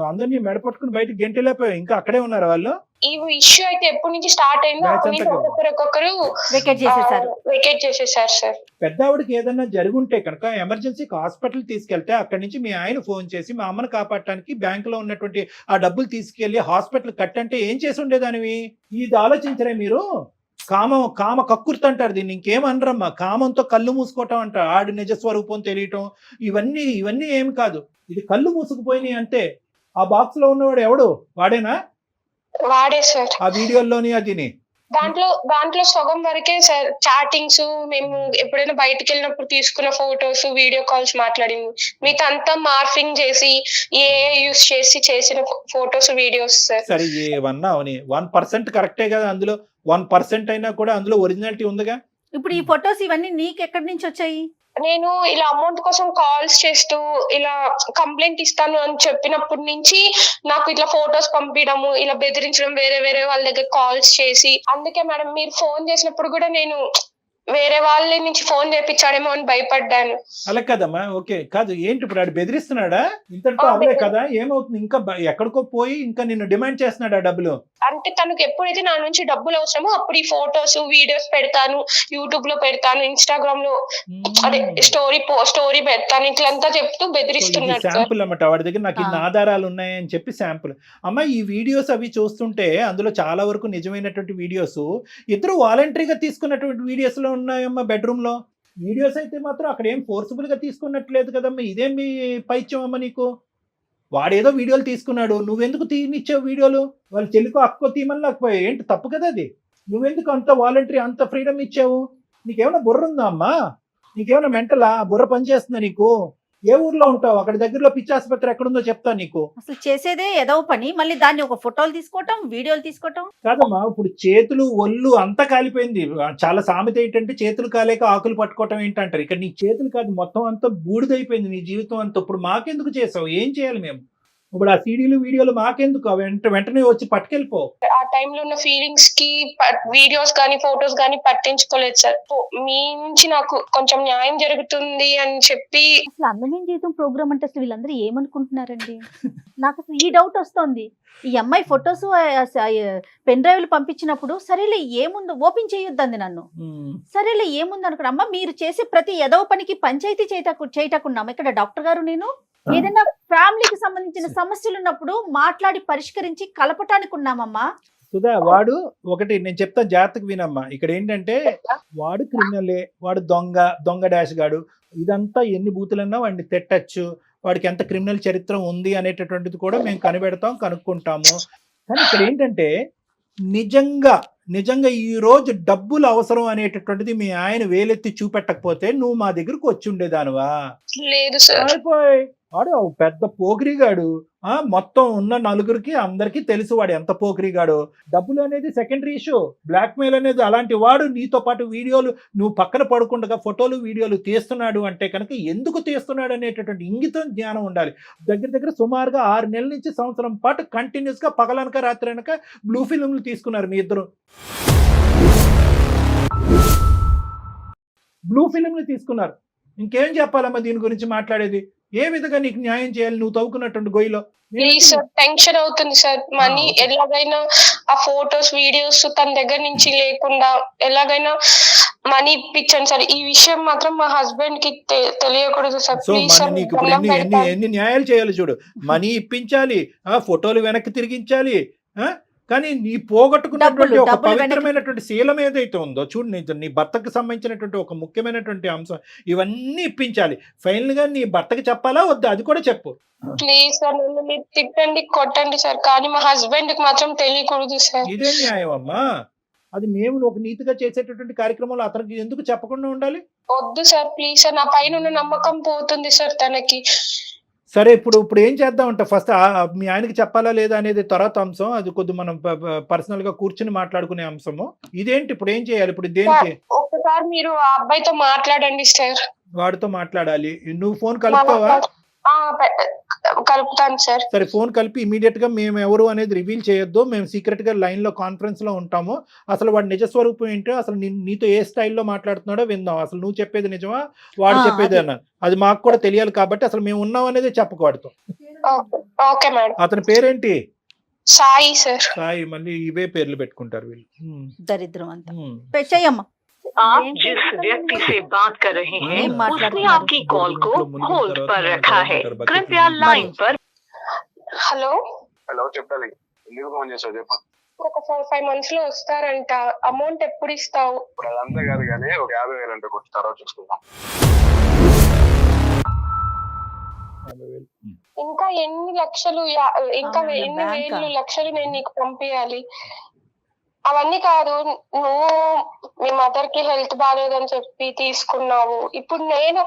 అందరినీ మెడపట్టుకుని బయటకు గెంటలేపోయావు, ఇంకా అక్కడే ఉన్నారు వాళ్ళు. ఈ ఇష్యూ అయితే ఎప్పటి నుంచి స్టార్ట్ అయిందో ఒక్కొక్కరు వెకేట్ చేసేసారు సార్. పెద్ద ఆవిడకి ఏదన్నా జరుగుంటే కనుక ఎమర్జెన్సీకి హాస్పిటల్ తీసుకెళ్తే అక్కడి నుంచి మీ ఆయన ఫోన్ చేసి మా అమ్మను కాపాడటానికి బ్యాంకులో ఉన్నటువంటి ఆ డబ్బులు తీసుకెళ్లి హాస్పిటల్ కట్టంటే ఏం చేసి ఉండేదానివి? ఇది ఆలోచించరే మీరు? కామ కక్కుర్తి అంటారు దీన్ని, ఇంకేమనరమ్మా. కామంతో కళ్ళు మూసుకోవటం అంట, ఆడి నిజ స్వరూపం తెలియటం, ఇవన్నీ ఏమి కాదు. ఇది కళ్ళు మూసుకుపోయినాయి అంతే. ఆ బాక్స్ లో ఉన్నవాడు ఎవడు? వాడేనా? వాడే సార్. ఆ వీడియోలోని అదిని దాంట్లో సగం వరకే సార్ చాటింగ్స్, మేము ఎప్పుడైనా బయటకు వెళ్ళినప్పుడు తీసుకున్న ఫోటోస్, వీడియో కాల్స్ మాట్లాడింది. మిగతా అంతా మార్ఫింగ్ చేసి యూస్ చేసి చేసిన ఫోటోస్, వీడియోస్ సార్. సరే ఏమన్నా అవని 1% కరెక్టే కదా, అందులో 1% అయినా కూడా అందులో ఒరిజినాలిటీ ఉందిగా. ఇప్పుడు ఈ ఫొటోస్ ఇవన్నీ నీకు ఎక్కడి నుంచి వచ్చాయి? నేను ఇలా అమౌంట్ కోసం కాల్స్ చేస్తూ ఇలా కంప్లైంట్ ఇస్తాను అని చెప్పినప్పటి నుంచి నాకు ఇట్లా ఫొటోస్ పంపించడము, ఇలా బెదిరించడం, వేరే వేరే వాళ్ళ దగ్గర కాల్స్ చేసి, అందుకే మేడం మీరు ఫోన్ చేసినప్పుడు కూడా నేను వేరే వాళ్ళ నుంచి ఫోన్ చేపించాడేమో అని భయపడ్డాను. అలా కదమ్మా, ఓకే కాదు, ఏంటి ఇప్పుడు ఆడు బెదిరిస్తున్నాడా? ఇంతటితో అవలే కదా, ఏమవుతుంది? ఇంకా ఎక్కడికో పోయి ఇంకా నిన్ను డిమాండ్ చేస్తున్నాడా డబ్బులు? అంటే తనకు ఎప్పుడైతే నా నుంచి డబ్బులు అవసరమో అప్పుడు ఈ ఫొటోస్ వీడియోస్ పెడతాను, యూట్యూబ్ లో పెడతాను, ఇన్స్టాగ్రామ్ లో అదే స్టోరీ పెడతాను, ఇట్లంతా చెప్తూ బెదిరిస్తున్నాడు. శాంపుల్ అన్నమాట, వాడి దగ్గర నాకు ఇన్ని ఆధారాలు ఉన్నాయని చెప్పి శాంపుల్. అమ్మ ఈ వీడియోస్ అవి చూస్తుంటే అందులో చాలా వరకు నిజమైనటువంటి వీడియోస్, ఇద్దరు వాలంటరీగా తీసుకున్నటువంటి వీడియోస్ లో ఉన్నాయమ్మా. బెడ్రూమ్ లో వీడియోస్ అయితే మాత్రం అక్కడ ఏం ఫోర్సిబుల్ గా తీసుకున్నట్లేదు కదమ్మా. ఇదేం మీ పైత్యం అమ్మ నీకు? వాడేదో వీడియోలు తీసుకున్నాడు, నువ్వెందుకు తీనిచ్చావు వీడియోలు? వాళ్ళ చెల్లికో అక్కో తీయమని లేకపోయా ఏంటి? తప్పు కదా అది. నువ్వెందుకు అంత వాలంటరీ అంత ఫ్రీడమ్ ఇచ్చావు? నీకేమైనా బుర్ర ఉందా అమ్మా? నీకేమైనా మెంటలా? బుర్ర పనిచేస్తుందా నీకు? ఏ ఊర్లో ఉంటావు? అక్కడ దగ్గరలో పిచ్చి ఆసుపత్రి ఎక్కడుందో చెప్తా నీకు. అసలు చేసేదే ఏదో పని, మళ్ళీ దాన్ని ఒక ఫోటోలు తీసుకోవటం, వీడియోలు తీసుకోవటం కాదమ్మా, ఇప్పుడు చేతులు ఒళ్ళు అంతా కాలిపోయింది. చాలా సామెత ఏంటంటే చేతులు కాలేక ఆకులు పట్టుకోవటం ఏంటంటారు. ఇక్కడ నీ చేతులు కాదు, మొత్తం అంతా బూడిదైపోయింది నీ జీవితం అంతా. ఇప్పుడు మాకెందుకు చేసావు? ఏం చేయాలి మేము? ఇప్పుడు ఆ సీడీలు వీడియోలు మాకెందుకు? వెంటనే వచ్చి పట్టుకెళ్ళిపో. ఆ టైంలో ఉన్న ఫీలింగ్స్ కి వీడియోస్ కానీ ఫొటోస్ కానీ పట్టించుకోలేదు సార్. మీ నుంచి నాకు కొంచెం న్యాయం జరుగుతుంది అని చెప్పి. అసలు అందమైన జీవితం ప్రోగ్రామ్ అంటే అసలు వీళ్ళందరూ ఏమనుకుంటున్నారండి? నాకు అసలు ఈ డౌట్ వస్తుంది. ఈ అమ్మాయి ఫొటోస్ పెన్ డ్రైవ్లు పంపించినప్పుడు సరేలే ఏముందో ఓపెన్ చేయొద్దంది నన్ను. సరేలే ఏముంది అనుకున్నా. అమ్మ మీరు చేసే ప్రతి ఎదవ పనికి పంచాయతీ చేయటకున్నాము ఇక్కడ డాక్టర్ గారు. నేను ఏదైనా ఫ్యామిలీకి సంబంధించిన సమస్యలు ఉన్నప్పుడు మాట్లాడి పరిష్కరించి కలపటానికి ఉన్నామమ్మా. సుధా, వాడు ఒకటి నేను చెప్తాను, జాగ్రత్తగా వినమ్మా. ఇక్కడ ఏంటంటే వాడు క్రిమినలే, వాడు దొంగ డాష్ గాడు. ఇదంతా ఎన్ని బూతులన్నా వాడిని తిట్టచ్చు, వాడికి ఎంత క్రిమినల్ చరిత్ర ఉంది అనేటటువంటిది కూడా మేము కనుక్కుంటాము. కానీ ఇక్కడ ఏంటంటే నిజంగా ఈ రోజు డబ్బులు అవసరం అనేటటువంటిది మీ ఆయన వేలెత్తి చూపెట్టకపోతే నువ్వు మా దగ్గరకు వచ్చి ఉండేదానివా? లేదు సార్. వాడు పెద్ద పోకిరిగాడు. మొత్తం ఉన్న నలుగురికి అందరికీ తెలుసు వాడు ఎంత పోకిరిగాడు. డబ్బులు అనేది సెకండరీ ఇష్యూ. బ్లాక్ మెయిల్ అనేది అలాంటి వాడు నీతో పాటు వీడియోలు నువ్వు పక్కన పడుకుండగా ఫోటోలు వీడియోలు తీస్తున్నాడు అంటే కనుక ఎందుకు తీస్తున్నాడు అనేటటువంటి ఇంగితం జ్ఞానం ఉండాలి. దగ్గర సుమారుగా 6 నెలల నుంచి సంవత్సరం పాటు కంటిన్యూస్ గా పగలనక రాత్రి అనక బ్లూ ఫిల్మ్లు తీసుకున్నారు మీ ఇద్దరు. బ్లూ ఫిల్మ్లు తీసుకున్నారు. ఇంకేం చెప్పాలమ్మా దీని గురించి మాట్లాడేది? ఏ విధంగా నీకు న్యాయం చేయాలి నువ్వు తవ్వుకున్నటువంటి గొయ్యిలో? ప్లీజ్ సార్, టెన్షన్ అవుతుంది సార్. మనీ ఎలాగైనా ఆ ఫోటోస్ వీడియోస్ తన దగ్గర నుంచి లేకుండా ఎలాగైనా మనీ ఇప్పించండి సార్. ఈ విషయం మాత్రం మా హస్బెండ్ కి తెలియకూడదు సార్. Please sir. నీకు ఎన్ని న్యాయాలు చేయాలి చూడు. మనీ ఇప్పించాలి, ఫోటోలు వెనక్కి తిరిగించాలి, కానీ నీ పోగొట్టుకున్నటువంటి ఒక పవిత్రమైనటువంటి శీలం ఏదైతే ఉందో చూడు, నీ భర్తకు సంబంధించినటువంటి ఒక ముఖ్యమైనటువంటి అంశం, ఇవన్నీ ఇప్పించాలి. ఫైనల్ గా నీ భర్తకి చెప్పాలా వద్దా అది కూడా చెప్పు. ప్లీజ్ సార్, నన్ను మీరు తిట్టండి కొట్టండి సార్, కానీ మా హస్బెండ్ కి మాత్రం తెలియకూడదు సార్. ఇదే న్యాయం అమ్మా. అది మేము ఒక నీతిగా చేసేటటువంటి కార్యక్రమంలో అతనికి ఎందుకు చెప్పకుండా ఉండాలి? వద్దు సార్, ప్లీజ్ సార్. నా పైన ఉన్న నమ్మకం పోతుంది సార్ తనకి. సరే, ఇప్పుడు ఏం చేద్దామంట? ఫస్ట్ మీ ఆయనకి చెప్పాలా లేదా అనేది తర్వాత అంశం. అది కొద్ది మనం పర్సనల్ గా కూర్చుని మాట్లాడుకునే అంశము. ఇదేంటి ఇప్పుడు ఏం చేయాలి? ఇప్పుడు దేనికి? ఒకసారి మీరు ఆ అబ్బాయితో మాట్లాడండి సార్. వాడితో మాట్లాడాలి. నువ్వు ఫోన్ కలుపుతావా? కలుపుతాను సార్. సరే, ఫోన్ కలిపి ఇమీడియట్ గా మేము ఎవరు అనేది రివీల్ చేయొద్దు. మేము సీక్రెట్ గా లైన్ లో కాన్ఫరెన్స్ లో ఉంటాము. అసలు వాడి నిజస్వరూపం ఏంటో, అసలు నీతో ఏ స్టైల్లో మాట్లాడుతున్నాడో విందాం. అసలు నువ్వు చెప్పేది నిజమా వాడు చెప్పేది అన్న అది మాకు కూడా తెలియాలి. కాబట్టి అసలు మేము ఉన్నాం అనేది చెప్పకూడదు. Okay madam. అతని పేరేంటి? సాయి సార్. సాయి. మళ్ళీ ఇవే పేర్లు పెట్టుకుంటారు వీళ్ళు. దరిద్రం అంతా. చెయ్యమ్మా. आप जिस व्यक्ति से बात कर रहे हैं उसने आपकी कॉल को होल्ड पर रखा है, कृपया लाइन पर. హలో చెప్పాలి. ఎందుకు ఫోన్ చేసావు చెప్పు. ఒక 4-5 months లో వస్తారంట. అమౌంట్ ఎప్పుడు ఇస్తావు? ఇప్పుడు అదంతా కాదు కానీ ఒక 50,000 అంటే కొట్టి తర్వాత చూసుకుందాం. ఇంకా ఎన్ని లక్షలు, ఇంకా ఎన్ని వేలు లక్షలు నేను నీకు పంపించాలి? అవన్నీ కాదు, నువ్వు మీ మదర్ కి హెల్త్ బాగాలేదని చెప్పి తీసుకున్నావు. ఇప్పుడు నేను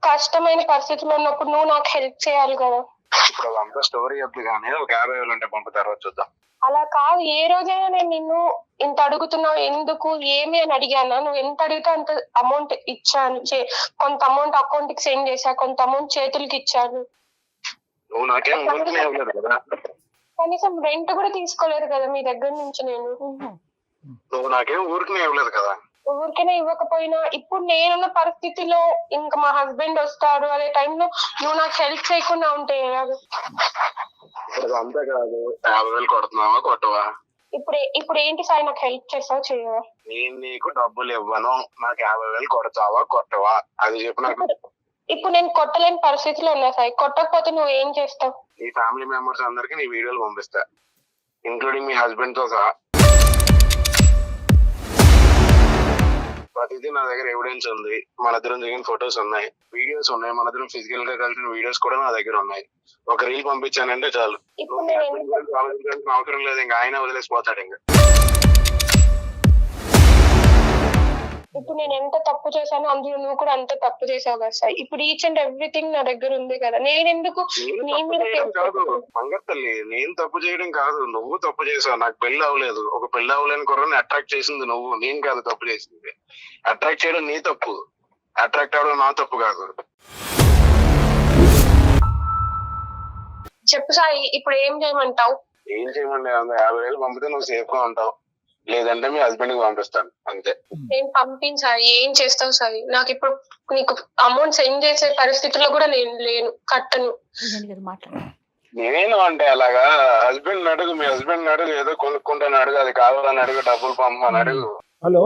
కష్టమైన పరిస్థితిలో ఉన్నప్పుడు నువ్వు నాకు హెల్ప్ చేయాలి కదా. ఇప్పుడు అదంతా స్టోరీ వద్దు కానీ ఒక 50,000 ఉంటే పంపు తర్వాత చూద్దాం. అలా కాదు, ఏ రోజైనా నేను నిన్ను ఇంత అడుగుతున్నావు ఎందుకు ఏమి అని అడిగానా? నువ్వు ఎంత అడిగితే అంత అమౌంట్ ఇచ్చాను. కొంత అమౌంట్ అకౌంట్ కి సెండ్ చేశా, కొంత అమౌంట్ చేతులకి ఇచ్చాను. నువ్వు నాకేం ఊరికనే ఇవ్వలేదు కదా. కనీసం రెంట్ కూడా తీసుకోలేదు కదా మీ దగ్గర నుంచి నేను. నువ్వు నాకేం ఊరికనే ఇవ్వలేదు కదా. ఊరికనే ఇవ్వకపోయినా ఇప్పుడు నేనున్న పరిస్థితిలో ఇంకా మా హస్బెండ్ వస్తాడు అనే టైంలో నువ్వు నాకు హెల్ప్ చేయకుండా ఉంటే కాదు. ఇప్పుడు అంతా కాదు, 50,000 కొడుతున్నావా కొట్టవా? ఇప్పుడు ఏంటి సాయి, నాకు హెల్ప్ చేస్తావు చేయవా? నేను నీకు డబ్బులు ఇవ్వను, నాకు 50,000 కొడతావా కొట్టవా అది చెప్పు నాకు. ఇప్పుడు నేను కొట్టలేని పరిస్థితిలో ఉన్నా సాయి. కొట్టకపోతే నువ్వు ఏం చేస్తావు? నీ ఫ్యామిలీ మెంబర్స్ అందరికి నీ వీడియోలు పంపిస్తా, ఇంక్లూడింగ్ మీ హస్బెండ్ తో సహా. ప్రతిదీ నా దగ్గర ఎవిడెన్స్ ఉంది. మన ఇద్దరం దిగిన ఫొటోస్ ఉన్నాయి, వీడియోస్ ఉన్నాయి, మన ఇద్దరం ఫిజికల్ గా కలిసిన వీడియోస్ కూడా నా దగ్గర ఉన్నాయి. ఒక రీల్ పంపించానంటే చాలు, ఆలోచించాల్సిన అవసరం లేదు. ఇంకా ఆయన వదిలేసిపోతాడు. ఇంకా ఇప్పుడు నేను ఎంత తప్పు చేశానో అందులో నువ్వు కూడా అంత తప్పు చేసావు కదా సార్. ఇప్పుడు ఈచ్ అండ్ ఎవ్రీథింగ్ నా దగ్గర ఉంది కదా, నేను ఎందుకు నీ మీద కాదు బంగారు తల్లి, నేను తప్పు చేయడం కాదు, నువ్వు తప్పు చేసావు. నాకు పెళ్లి అవ్వలేదు, ఒక పెళ్లి అవ్వలేని కుర్రని అట్రాక్ట్ చేసింది నువ్వు, నేను కాదు తప్పు చేసింది. అట్రాక్ట్ చేయడం నీ తప్పు, అట్రాక్ట్ అవ్వడం నా తప్పు కాదు. చెప్పు సాయి, ఇప్పుడు ఏం చేయమంటావు? ఏం చేయమండి, 50,000 పంపితే నువ్వు సేఫ్ గా ఉంటావు, లేదంటే మీ హస్బెండ్ కి పంపిస్తాను అంతే. నేను పంపించాయి ఏం చేస్తావు సాయి? నాకు ఇప్పుడు నీకు అమౌంట్ సెండ్ చేసే పరిస్థితిలో కూడా నేను లేను, కట్టను. నేను అంటే అలాగా హస్బెండ్ అడుగు, మీ హస్బెండ్ అడుగు, ఏదో కొనుక్కుంటాను అడుగు, అది కావాలని అడుగు, డబ్బులు పంపమని అడుగు. హలో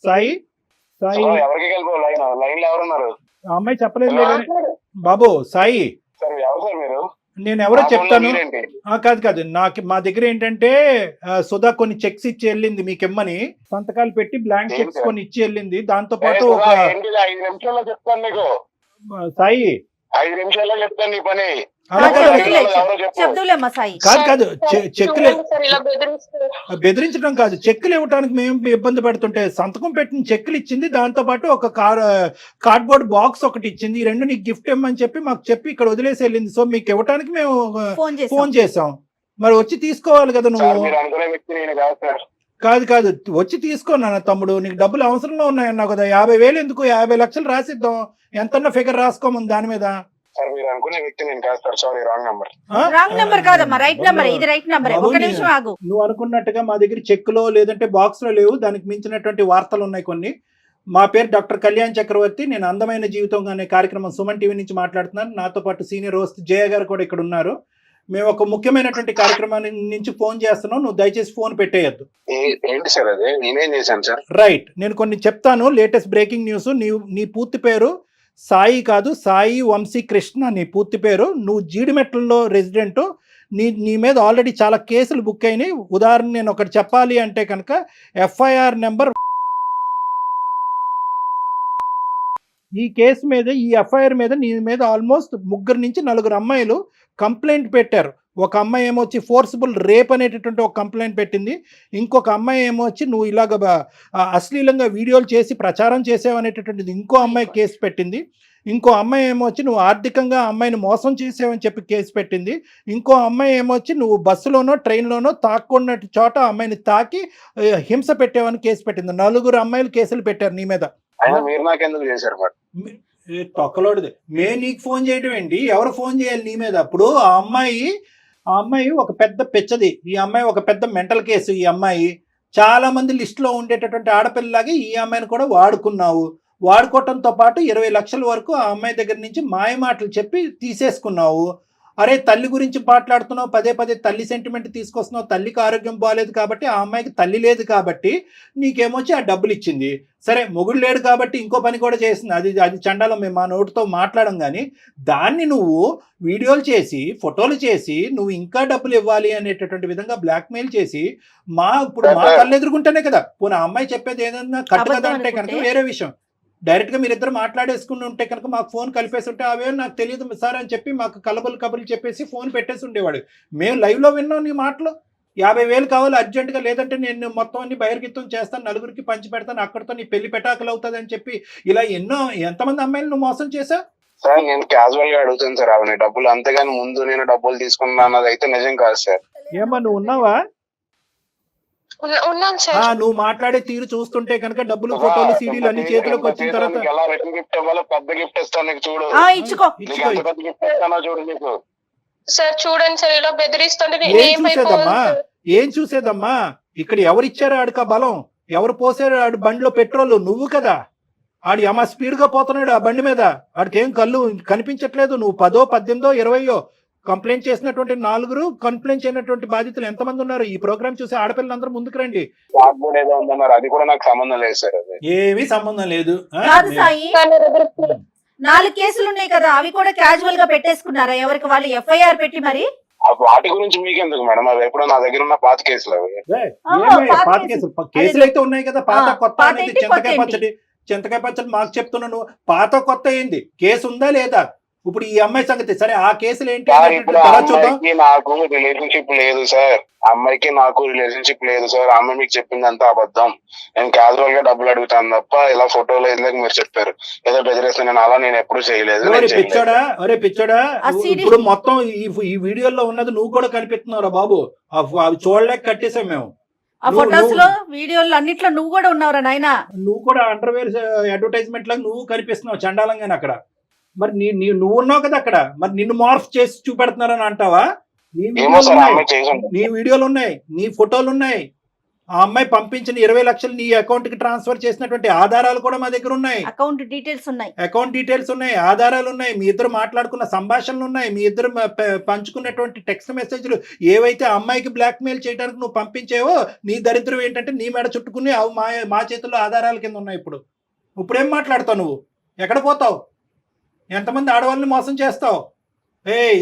సాయి, సాయి ఎవరికి వెళ్ళిపో లైన్ లో ఎవరున్నారు? ఆ అమ్మాయి చెప్పలేదు బాబు. సాయి సార్ ఎవరు సార్ మీరు? నేను ఎవరో చెప్తాను. కాదు కాదు, నాకు మా దగ్గర ఏంటంటే సుధా కొన్ని చెక్స్ ఇచ్చి వెళ్ళింది మీకెమ్మని, సంతకాలు పెట్టి బ్లాంక్ చెక్స్ కొన్ని ఇచ్చి వెళ్ళింది. దాంతో పాటు ఒక 5 నిమిషాల్లో చెప్తాను నీకు సాయి, 5 నిమిషాల్లో చెప్తాను నీ పని. కాదు కాదు, చెక్కులు బెదిరించడం కాదు, చెక్కులు ఇవ్వడానికి మేము ఇబ్బంది పడుతుంటే సంతకం పెట్టిన చెక్కులు ఇచ్చింది, దాంతో పాటు ఒక కార్డ్బోర్డ్ బాక్స్ ఒకటి ఇచ్చింది. ఈ రెండు నీకు గిఫ్ట్ ఇవ్వమని చెప్పి మాకు చెప్పి ఇక్కడ వదిలేసి వెళ్ళింది. సో మీకు ఇవ్వడానికి మేము ఫోన్ చేసాం, మరి వచ్చి తీసుకోవాలి కదా నువ్వు. కాదు కాదు, వచ్చి తీసుకోనా తమ్ముడు, నీకు డబ్బులు అవసరంలో ఉన్నాయన్నావు కదా. 50,000 ఎందుకు, 50 లక్షలు రాసిద్దాం, ఎంతన్నా ఫిగర్ రాసుకోమని దాని మీద. సార్ మీరు అనుకునే వ్యక్తి నేను కాదు sir, sorry wrong number. Wrong number కాదమ్మా, రైట్ నంబర్, ఇది రైట్ నంబర్. ఒక నిమిషం ఆగు. నువ్వు అనుకున్నట్టుగా మా దగ్గర చెక్కులో లేదంటే బాక్స్ లో లేవు, దానికి మించినటువంటి వార్తలు ఉన్నాయి కొన్ని. మా పేరు డాక్టర్ కళ్యాణ్ చక్రవర్తి, నేను అందమైన జీవితం అనే కార్యక్రమం సుమన్ టీవీ నుంచి మాట్లాడుతున్నాను. నాతో పాటు సీనియర్ హోస్ట్ జయ గారు కూడా ఇక్కడ ఉన్నారు. మేము ఒక ముఖ్యమైనటువంటి కార్యక్రమాన్ని నుంచి ఫోన్ చేస్తున్నాం, నువ్వు దయచేసి ఫోన్ పెట్టేయద్దు. ఏంటి సార్ అది, నేనేం చేశాను సార్? రైట్, నేను కొన్ని చెప్తాను. Latest breaking news. నీ పూర్తి పేరు సాయి కాదు, సాయి వంశీ కృష్ణ నీ పూర్తి పేరు. నువ్వు జీడిమెట్లలో రెసిడెంట్. నీ మీద ఆల్రెడీ చాలా కేసులు బుక్ అయినాయి. ఉదాహరణ నేను ఒకటి చెప్పాలి అంటే కనుక FIR నెంబర్, ఈ కేసు మీద, ఈ FIR మీద నీ మీద ఆల్మోస్ట్ 3 నుంచి 4 అమ్మాయిలు కంప్లైంట్ పెట్టారు. ఒక అమ్మాయి ఏమో వచ్చి ఫోర్సిబుల్ రేప్ అనేటటువంటి ఒక కంప్లైంట్ పెట్టింది. ఇంకొక అమ్మాయి ఏమో వచ్చి నువ్వు ఇలాగ అశ్లీలంగా వీడియోలు చేసి ప్రచారం చేసావనేటటువంటిది ఇంకో అమ్మాయి కేసు పెట్టింది. ఇంకో అమ్మాయి ఏమో వచ్చి నువ్వు ఆర్థికంగా అమ్మాయిని మోసం చేసావని చెప్పి కేసు పెట్టింది. ఇంకో అమ్మాయి ఏమో వచ్చి నువ్వు బస్సులోనో ట్రైన్లోనో తాక్కున్న చోట అమ్మాయిని తాకి హింస పెట్టావని కేసు పెట్టింది. 4 అమ్మాయిలు కేసులు పెట్టారు నీ మీద. మీరు నాకెందుకు చేశారు? తొక్కలోడిది నీకు ఫోన్ చేయడం ఏంటి? ఎవరు ఫోన్ చేయాలి నీ మీద? అప్పుడు ఆ అమ్మాయి ఒక పెద్ద పిచ్చది, ఈ అమ్మాయి ఒక పెద్ద మెంటల్ కేసు. ఈ అమ్మాయి చాలా మంది లిస్టులో ఉండేటటువంటి ఆడపిల్లలాగే ఈ అమ్మాయిని కూడా వాడుకున్నావు. వాడుకోవటంతో పాటు 20 లక్షల వరకు ఆ అమ్మాయి దగ్గర నుంచి మాయ మాటలు చెప్పి తీసేసుకున్నావు. అరే తల్లి గురించి మాట్లాడుతున్నావు, పదే తల్లి సెంటిమెంట్ తీసుకొస్తున్నావు. తల్లికి ఆరోగ్యం బాగాలేదు కాబట్టి, ఆ అమ్మాయికి తల్లి లేదు కాబట్టి నీకేమొచ్చి ఆ డబ్బులు ఇచ్చింది. సరే మొగుడు లేడు కాబట్టి ఇంకో పని కూడా చేసింది, అది చండాలం, మేము మా నోటితో మాట్లాడడం. కానీ దాన్ని నువ్వు వీడియోలు చేసి ఫోటోలు చేసి నువ్వు ఇంకా డబ్బులు ఇవ్వాలి అనేటటువంటి విధంగా బ్లాక్మెయిల్ చేసి ఇప్పుడు మా కళ్ళు ఎదుర్కొంటేనే కదా. పోనీ ఆ అమ్మాయి చెప్పేది ఏదన్నా కట్టు కదా అంటే కనుక వేరే విషయం. డైరెక్ట్గా మీరిద్దరు మాట్లాడేసుకుని ఉంటే కనుక మాకు ఫోన్ కలిపేసి ఉంటే అవే నాకు తెలియదు సార్ అని చెప్పి మాకు కబుర్లు చెప్పేసి ఫోన్ పెట్టేసి ఉండేవాడు. మేము లైవ్లో విన్నాం నీ మాటలు. 50,000 కావాలి అర్జెంటుగా, లేదంటే నేను మొత్తం అన్ని బహిర్గతం చేస్తాను, 4కి పంచి పెడతాను, అక్కడితో నీ పెళ్లి పెటాకులు అవుతుంది అని చెప్పి ఇలా ఎంతమంది అమ్మాయిలు నువ్వు మోసం చేశావు? సార్ నేను క్యాజువల్ గా అడుగుతాను సార్ అవన్నీ డబ్బులు, అంతేగాని ముందు నేను డబ్బులు తీసుకున్నా అన్నది అయితే నిజం కాదు సార్. ఏమా నువ్వు ఉన్నావా? ఉన్నాను సార్. నువ్వు మాట్లాడే తీరు చూస్తుంటే కనుక డబ్బులు, ఫోటోలు, సీడీలు అన్ని చేతిలోకి వచ్చిన తర్వాత ఎలా రిటర్న్ గిఫ్ట్ ఇవ్వాలో పెద్ద గిఫ్ట్ ఇస్తాను నీకు, చూడు ఇచ్చుకో. నీకు ఎంత పెద్ద గిఫ్ట్ ఇస్తానో చూడు నీకు. సార్ చూడండి సార్, ఇలా బెదిరిస్తుంటే ఏం చూసేదమ్మా? ఇక్కడ ఎవరిచ్చారు ఆడికి ఆ బలం? ఎవరు పోసారు ఆడి బండిలో పెట్రోల్? నువ్వు కదా. ఆడి అమ్మ స్పీడ్ గా పోతున్నాడు ఆ బండి మీద, ఆడికి ఏం కళ్ళు కనిపించట్లేదు. నువ్వు 10, 18, 20 కంప్లైంట్ చేసినటువంటి 4 కంప్లైంట్ చేయనటువంటి బాధితులు ఎంతమంది ఉన్నారు? ఈ ప్రోగ్రామ్ చూసి ఆడపిల్లలందరూ ముందుకు రండి. ఏదో ఉందన్నారు, అది కూడా నాకు సంబంధం లేదు సార్. అది ఏమీ సంబంధం లేదు. కాదు సాయి, 4 కేసులు ఉన్నాయి కదా, అవి కూడా క్యాజువల్ గా పెట్టేసుకున్నారా? ఎవరికి వాళ్ళు FIR పెట్టి మరి? వాటి గురించి మీకెందుకు మేడం? అవి ఎప్పుడో నా దగ్గర ఉన్న పాత కేసులు అవి. పాత కేసులు అయితే ఉన్నాయి కదా. పాత కొత్త అనేది చింతకాయ పచ్చడి మాకు చెప్తున్నాను. పాత కొత్త ఏంది? కేసు ఉందా లేదా? ఇప్పుడు ఈ అమ్మాయి సంగతి సరే, ఆ కేసులు ఏంటి? నాకు రిలేషన్షిప్ లేదు సార్, అమ్మాయికి నాకు రిలేషన్షిప్ లేదు సార్. అమ్మాయి మీకు చెప్పిందంతా అబద్ధం. నేను క్యాజువల్ గా డబ్బులు అడుగుతాను తప్ప ఇలా ఫోటోలు ఎందుకు మీరు చెప్పారు ఏదో బెదిరేస్తాను, నేను అలా నేను ఎప్పుడు చేయలేదు. పిచ్చోడా, ఇప్పుడు మొత్తం ఈ వీడియోలో ఉన్నది నువ్వు కూడా కనిపిస్తున్నావురా బాబు. అవి చూడలేక కట్టేసాం మేము. ఆ ఫొటోస్ లో, వీడియోలో అన్నిట్లో నువ్వు కూడా ఉన్నావురా నాయనా. నువ్వు కూడా అండర్వేర్ అడ్వర్టైజ్మెంట్ లాగా నువ్వు కనిపిస్తున్నావు చండాలంగానే అక్కడ. మరి నువ్వు ఉన్నావు కదా అక్కడ, మరి నిన్ను మార్ఫ్ చేసి చూపెడుతున్నారని అంటావా? నీ వీడియోలు ఉన్నాయి, నీ ఫోటోలు ఉన్నాయి. ఆ అమ్మాయి పంపించిన 20 లక్షలు నీ అకౌంట్ కి ట్రాన్స్ఫర్ చేసినటువంటి ఆధారాలు కూడా మా దగ్గర ఉన్నాయి. అకౌంట్ డీటెయిల్స్ ఉన్నాయి, ఆధారాలు ఉన్నాయి. మీ ఇద్దరు మాట్లాడుకున్న సంభాషణలు ఉన్నాయి. మీ ఇద్దరు పంచుకున్నటువంటి టెక్స్ట్ మెసేజ్లు ఏవైతే అమ్మాయికి బ్లాక్ మెయిల్ చేయడానికి నువ్వు పంపించేవో, నీ దరిద్రం ఏంటంటే నీ మెడ చుట్టుకుని అవి మా చేతుల్లో ఆధారాల కింద ఉన్నాయి. ఇప్పుడేం మాట్లాడతావు నువ్వు? ఎక్కడ పోతావు? ఎంతమంది ఆడవాళ్ళని మోసం చేస్తావు?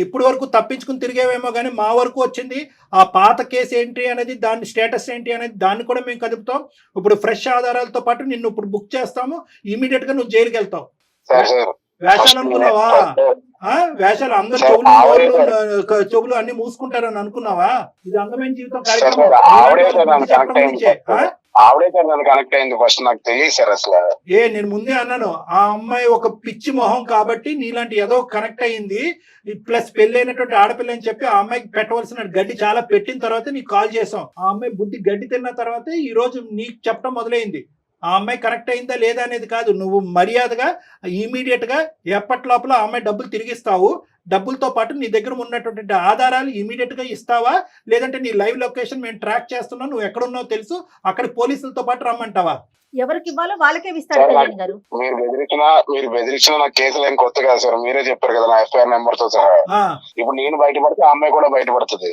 ఇప్పుడు వరకు తప్పించుకుని తిరిగేవేమో కానీ మా వరకు వచ్చింది. ఆ పాత కేసు ఏంటి అనేది, దాని స్టేటస్ ఏంటి అనేది దాన్ని కూడా మేము కదుపుతాం. ఇప్పుడు ఫ్రెష్ ఆధారాలతో పాటు నిన్ను ఇప్పుడు బుక్ చేస్తాము. ఇమీడియట్ గా నువ్వు జైలుకి వెళ్తావు. వేషాలు అనుకున్నావా? వేషాలు అందరు చెవులు అన్ని మూసుకుంటారని అనుకున్నావా? ఇది అందమైన జీవితం కార్యక్రమం. నేను ముందే అన్నాను, ఆ అమ్మాయి ఒక పిచ్చి మొహం కాబట్టి నీలాంటి ఏదో కనెక్ట్ అయ్యింది. ప్లస్ పెళ్లి అయినటువంటి ఆడపిల్ల అని చెప్పి ఆ అమ్మాయికి పెట్టవలసిన గడ్డి చాలా పెట్టిన తర్వాత నీకు కాల్ చేసాం. ఆ అమ్మాయి బుద్ధి గడ్డి తిన్న తర్వాత ఈ రోజు నీకు చెప్పడం మొదలైంది. ఆ అమ్మాయి కరెక్ట్ అయిందా లేదా అనేది కాదు. నువ్వు మర్యాదగా ఇమీడియట్ గా ఎప్పటి లోపల ఆ అమ్మాయి డబ్బులు తిరిగిస్తావు. డబ్బులతో పాటు నీ దగ్గర ఉన్నటువంటి ఆధారాలు ఇమీడియట్ గా ఇస్తావా, లేదంటే నీ లైవ్ లొకేషన్ మేము ట్రాక్ చేస్తున్నావు, నువ్వు ఎక్కడున్నావు తెలుసు, అక్కడ పోలీసులతో పాటు రమ్మంటావా? ఎవరికి ఇవ్వాలో వాళ్ళకే ఇస్తారు. మీరు బెదిరించిన నా కేసులు ఏం కొత్త కాదు సార్, మీరే చెప్పారు కదా నా FIR నెంబర్ తో సహా. ఇప్పుడు నేను బయటపడితే ఆ అమ్మాయి కూడా బయటపడుతుంది.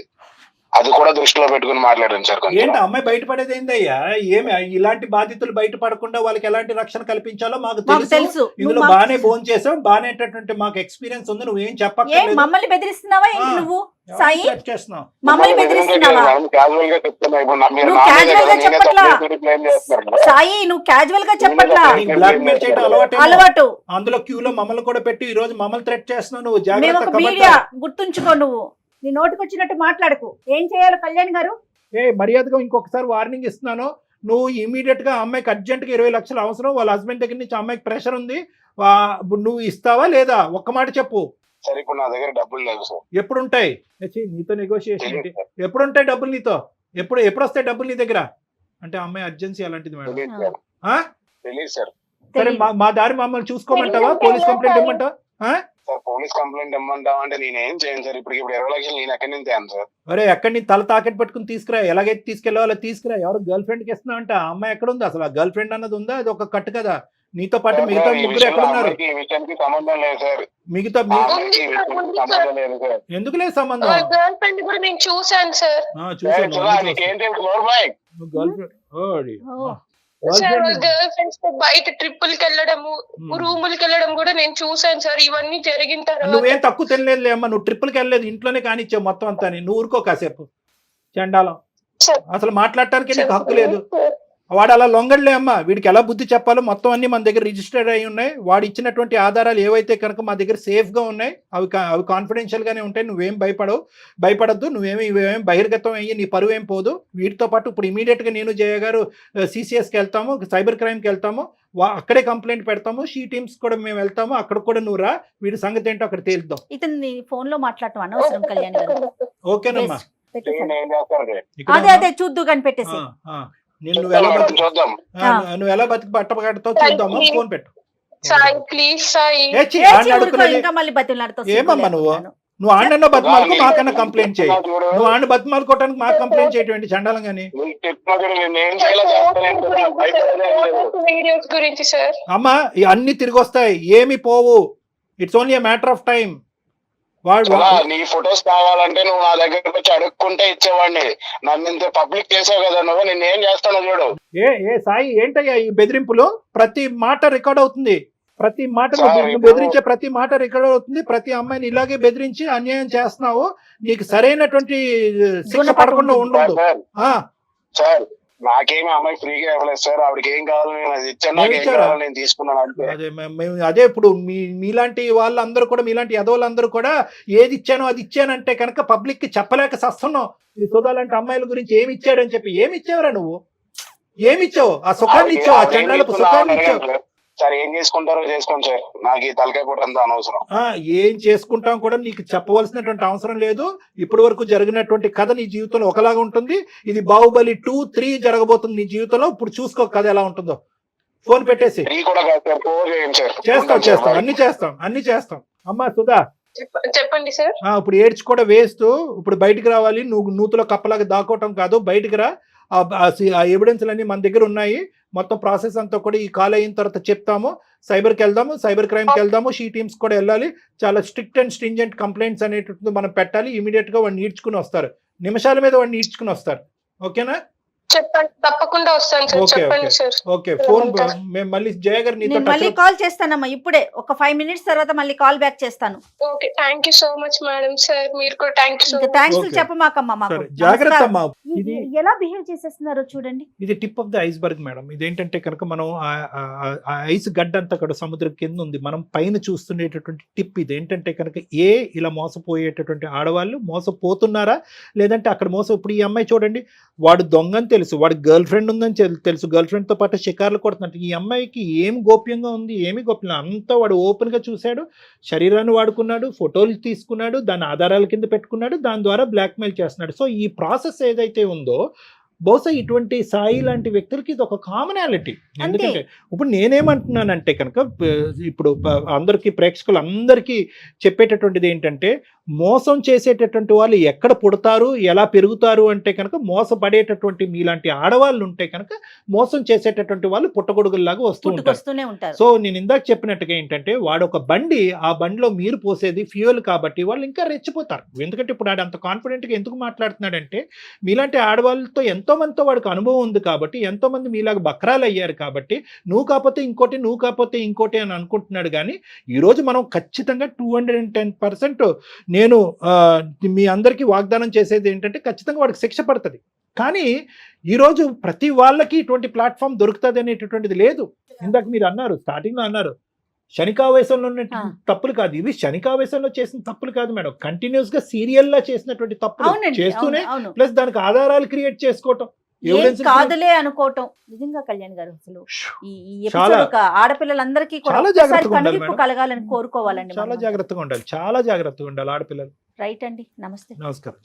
అది కూడా దృష్టిలో పెట్టుకుని మాట్లాడండి సార్. ఏంటి అమ్మాయి బయటపడేది ఏందయ్యా? ఏమి ఇలాంటి బాధితులు బయటపడకుండా వాళ్ళకి ఎలాంటి రక్షణ కల్పించాలో మాకు తెలుసు. ఇందులో బానే ఫోన్ చేసాం, బానేటటువంటి మాకు ఎక్స్పీరియన్స్ ఉంది. నువ్వేం చెప్పక్కర్లేదు. మమ్మల్ని బెదిరిస్తున్నావా నువ్వు? సాయి మమ్మల్ని బెదిరిస్తున్నావా? సాయి నువ్వు క్యాజువల్ గా చెప్పట్లా, బ్లాక్ మెయిల్ చేయడం అలవాటు. అందులో క్యూలో మమ్మల్ని కూడా పెట్టి ఈ రోజు మమ్మల్ని థ్రెట్ చేస్తున్నావు. నువ్వు జాగ్రత్త, గుర్తుంచుకో. నువ్వు నీ నోటికి వచ్చినట్టు మాట్లాడకు. ఏం చేయాలి కళ్యాణ్ గారు? మర్యాదగా ఇంకొకసారి వార్నింగ్ ఇస్తున్నాను. నువ్వు ఇమీడియట్ గా అమ్మాయికి అర్జెంట్ గా 20 లక్షలు అవసరం. వాళ్ళ హస్బెండ్ దగ్గర నుంచి అమ్మాయికి ప్రెషర్ ఉంది. నువ్వు ఇస్తావా లేదా? ఒక్క మాట చెప్పు. సరే, ఇప్పుడు నా దగ్గర డబ్బులు లేవు సార్. ఎప్పుడు ఉంటాయి? నీతో నెగోషియేషన్ ఏంటి? ఎప్పుడు ఉంటాయి డబ్బులు నీతో? ఎప్పుడు వస్తాయి డబ్బులు నీ దగ్గర? అంటే అమ్మాయి అర్జెన్సీ అలాంటిది మేడం. సరే, మా దారి మమ్మల్ని చూసుకోమంటావా? పోలీస్ కంప్లైంట్ ఇవ్వమంటావా? సార్ పోలీస్ కంప్లైంట్ ఇమ్మంటావా అంటే నేనేం చేయను సార్. ఇప్పుడు 20 లక్షలు నేను ఎక్కడి నుంచి తేను సార్? అరే ఎక్కడి నుంచి తల తాకెట్ పట్టుకుని తీసుకురా. ఎలాగైతే తీసుకెళ్ళాలో తీసుకురా. ఎవరు గర్ల్ ఫ్రెండ్ కి ఇస్తున్నా అంట? ఆ అమ్మాయి ఎక్కడ ఉంది అసలు? ఆ గర్ల్ ఫ్రెండ్ అన్నది ఉందా? అది ఒక కట్టు కదా. నీతో పాటు మిగతా ముగ్గురు ఎక్కడ ఉన్నారు? సంబంధం లేదు సార్. మిగతా ఎందుకు లేదు సంబంధం? గర్ల్ ఫ్రెండ్ కూడా నేను చూసాను సార్. గర్ల్ ఫ్రెండ్స్ తో బయట ట్రిప్పులకి వెళ్ళడము, రూములకి వెళ్ళడం కూడా నేను చూసాను సార్. ఇవన్నీ జరిగిన తర్వాత నువ్వేం తక్కువ తినలేదు అమ్మా. నువ్వు ట్రిప్పులకి వెళ్ళలేదు, ఇంట్లోనే కానిచ్చావు మొత్తం అంతా. నువ్వు ఊరుకో కాసేపు. చండాలం. అసలు మాట్లాడటానికి నీకు హక్కు లేదు. వాడు అలా లొంగడలే అమ్మా, వీడికి ఎలా బుద్ధి చెప్పాలో మొత్తం అన్ని మన దగ్గర రిజిస్టర్డ్ అయి ఉన్నాయి. వాడు ఇచ్చినటువంటి ఆధారాలు ఏవైతే కనుక మా దగ్గర సేఫ్గా ఉన్నాయి, అవి కాన్ఫిడెన్షియల్గానే ఉంటాయి. నువ్వేం భయపడద్దు, ఇవేం బహిర్గతం అయ్యి నీ పరువు ఏం పోదు. వీటితో పాటు ఇప్పుడు ఇమీడియట్గా నేను జయ గారు CCSకి వెళ్తాము, సైబర్ క్రైమ్కి వెళ్తాము, అక్కడే కంప్లైంట్ పెడతాము. షీ టీమ్స్ కూడా మేము వెళ్తాము, అక్కడ కూడా నువ్వు రా, వీడి సంగతి ఏంటో అక్కడ తేలుద్దాం. ఇతన్ని ఫోన్ లో మాట్లాడటం అనవసరం కళ్యాణ్ గారు. ఓకేనమ్మా, అదే చూద్దు కానీ పెట్టేసి నువ్వు ఎలా బతికి బట్టబడతావు చూద్దాము. ఫోన్ పెట్టు. ఇంకా మళ్ళీ బతిలాడుతావు. ఏమమ్మా నువ్వు ఆడన్న బతిమాలకు మాకన్నా కంప్లైంట్ చేయి. నువ్వు ఆడిన బతిమాలుకోవటానికి మాకు కంప్లైంట్ చేయటువంటి చండాలం గానీ. అమ్మా అన్ని తిరిగి వస్తాయి, ఏమి పోవు. It's only a matter of time. నీ ఫొటోస్ కావాలంటే నువ్వు నా దగ్గరకు వచ్చి అడుక్కుంటే ఇచ్చేవాడిని. నన్ను ఇంత పబ్లిక్ చేసావు కదా నువ్వు, నేను ఏం చేస్తాను చూడు. ఏ సాయి ఏంటయ్యా ఈ బెదిరింపులు? ప్రతి మాట రికార్డ్ అవుతుంది, ప్రతి మాట బెదిరించే ప్రతి మాట రికార్డ్ అవుతుంది. ప్రతి అమ్మాయిని ఇలాగే బెదిరించి అన్యాయం చేస్తున్నావు. నీకు సరైనటువంటి శిక్ష పడకుండా ఉండదు. సార్ నాకేమి అమ్మాయి ఫ్రీగా ఇవ్వలేదు సార్, ఆవిడకి ఏం కావాలి నేను అది ఇచ్చాను, నాకు ఏం కావాలి నేను తీసుకున్నాను అంటే. అదే ఇప్పుడు మీలాంటి వాళ్ళందరూ కూడా, మీలాంటి యదవులందరూ కూడా ఏది ఇచ్చానో అది ఇచ్చానంటే కనుక పబ్లిక్ కి చెప్పలేక సస్తున్నావు. ఈ సుధాలాంటి అమ్మాయిల గురించి ఏమి ఇచ్చాడని చెప్పి. ఏమి ఇచ్చావురా నువ్వు? ఏమి ఇచ్చావు? ఆ సుఖాన్ని ఇచ్చావు, ఆ చండాలపు సుఖాన్ని ఇచ్చావు. సార్ ఏం చేసుకుంటారో చేసుకోండి సార్, నాకు ఈ తలకాయ కూడా అంత అనవసరం. ఏం చేసుకుంటాం కూడా నీకు చెప్పవలసినటువంటి అవసరం లేదు. ఇప్పటి వరకు జరిగినటువంటి కథ నీ జీవితంలో ఒకలాగా ఉంటుంది. ఇది బాహుబలి 2, 3 జరగబోతుంది నీ జీవితంలో. ఇప్పుడు చూసుకో కథ ఎలా ఉంటుందో. ఫోన్ పెట్టేసి చేస్తాం, అన్ని చేస్తాం. అమ్మా సుధా చెప్పండి సార్. ఇప్పుడు ఏడ్చి కూడా వేస్తూ ఇప్పుడు బయటికి రావాలి. నువ్వు నూతులో కప్పలాగా దాక్కోవటం కాదు, బయటికి రా. ఆ ఎవిడెన్స్లన్నీ మన దగ్గర ఉన్నాయి. మొత్తం ప్రాసెస్ అంతా కూడా ఈ కాల్ అయిన తర్వాత చెప్తాము. సైబర్కి వెళ్దాము, సైబర్ క్రైమ్కి వెళ్దాము, షీ టీమ్స్ కూడా వెళ్ళాలి. చాలా స్ట్రిక్ట్ అండ్ స్ట్రింజెంట్ కంప్లైంట్స్ అనేటువంటిది మనం పెట్టాలి. ఇమీడియట్గా వాడిని ఈడ్చుకుని వస్తారు, నిమిషాల మీద వాడిని ఈడ్చుకుని వస్తారు. ఓకేనా? చెప్పండి, తప్పకుండా వస్తాను సార్. చెప్పండి సార్. ఓకే, ఫోన్ మేము మళ్ళీ జయ గారు నీతో మళ్ళీ కాల్ చేస్తానమ్మా. ఇప్పుడే ఒక 5 minutes తర్వాత మళ్ళీ కాల్ బ్యాక్ చేస్తాను. Okay, thank you so much madam. Sir మీరు కూడా thank you so much. Thanks చెప్పమాకమ్మా మాకు. జాగ్రత్త అమ్మా. ఇది ఎలా బిహేవ్ చేసేస్తున్నారో చూడండి. ఇది tip of the iceberg madam. ఇదేంటంటే కనుక మనం ఐస్ గడ్డ అంతా కూడా సముద్రం కింద ఉంది, మనం పైన చూస్తుండేటటువంటి టిప్. ఇదేంటంటే కనుక ఇలా మోసపోయేటటువంటి ఆడవాళ్ళు మోసపోతున్నారా లేదంటే అక్కడ ఇప్పుడు ఈ అమ్మాయి చూడండి, వాడు దొంగని తెలుసు, వాడి గర్ల్ ఫ్రెండ్ ఉందని తెలుసు, గర్ల్ ఫ్రెండ్ తో పాటు షికార్లు కొడుతున్నట్టు. ఈ అమ్మాయికి ఏం గోప్యంగా ఉంది, ఏమి గోప్యం అంతా వాడు ఓపెన్ గా చూశాడు, శరీరాన్ని వాడుకున్నాడు, ఫోటోలు తీసుకున్నాడు, దాని ఆధారాల కింద పెట్టుకున్నాడు, దాని ద్వారా బ్లాక్మెయిల్ చేస్తున్నాడు. సో ఈ ప్రాసెస్ ఏదైతే ఉందో బహుశా ఇటువంటి సాయి లాంటి వ్యక్తులకి ఇది ఒక కామనాలిటీ. ఎందుకంటే ఇప్పుడు నేనేమంటున్నానంటే కనుక ఇప్పుడు అందరికీ ప్రేక్షకులందరికీ చెప్పేటటువంటిది ఏంటంటే, మోసం చేసేటటువంటి వాళ్ళు ఎక్కడ పుడతారు, ఎలా పెరుగుతారు అంటే కనుక మోసపడేటటువంటి మీలాంటి ఆడవాళ్ళు ఉంటే కనుక మోసం చేసేటటువంటి వాళ్ళు పుట్టగొడుగుల్లాగా వస్తూనే ఉంటారు. సో నేను ఇందాక చెప్పినట్టుగా ఏంటంటే, వాడు ఒక బండి, ఆ బండిలో మీరు పోసేది ఫ్యూయల్ కాబట్టి వాళ్ళు ఇంకా రెచ్చిపోతారు. ఎందుకంటే ఇప్పుడు వాడు అంత కాన్ఫిడెంట్గా ఎందుకు మాట్లాడుతున్నాడంటే, మీలాంటి ఆడవాళ్ళతో ఎంతో మందితో వాడికి అనుభవం ఉంది కాబట్టి, ఎంతో మంది మీలాగా బక్రాలు అయ్యారు కాబట్టి, నువ్వు కాకపోతే ఇంకోటి అని అనుకుంటున్నాడు. కానీ ఈరోజు మనం ఖచ్చితంగా 210% నేను మీ అందరికీ వాగ్దానం చేసేది ఏంటంటే, ఖచ్చితంగా వాడికి శిక్ష పడుతుంది. కానీ ఈరోజు ప్రతి వాళ్ళకి ఇటువంటి ప్లాట్ఫామ్ దొరుకుతుంది అనేటటువంటిది లేదు. ఇందాక మీరు అన్నారు, స్టార్టింగ్లో అన్నారు, శనికావేశంలో ఉన్న తప్పులు కాదు ఇవి. శనికావేశంలో చేసిన తప్పులు కాదు మేడం, కంటిన్యూస్ గా సీరియల్ లా చేసినటువంటి తప్పులు చేస్తూనే, ప్లస్ దానికి ఆధారాలు క్రియేట్ చేసుకోవటం, కాదులే అనుకోవటం. నిజంగా కళ్యాణ్ గారు అసలు ఈ ఎపిసోడ్ ఆడపిల్లలందరికీ కూడా కలగాలని కోరుకోవాలండి. చాలా జాగ్రత్తగా ఉండాలి ఆడపిల్లలు. రైట్ అండి, నమస్తే. నమస్కారం.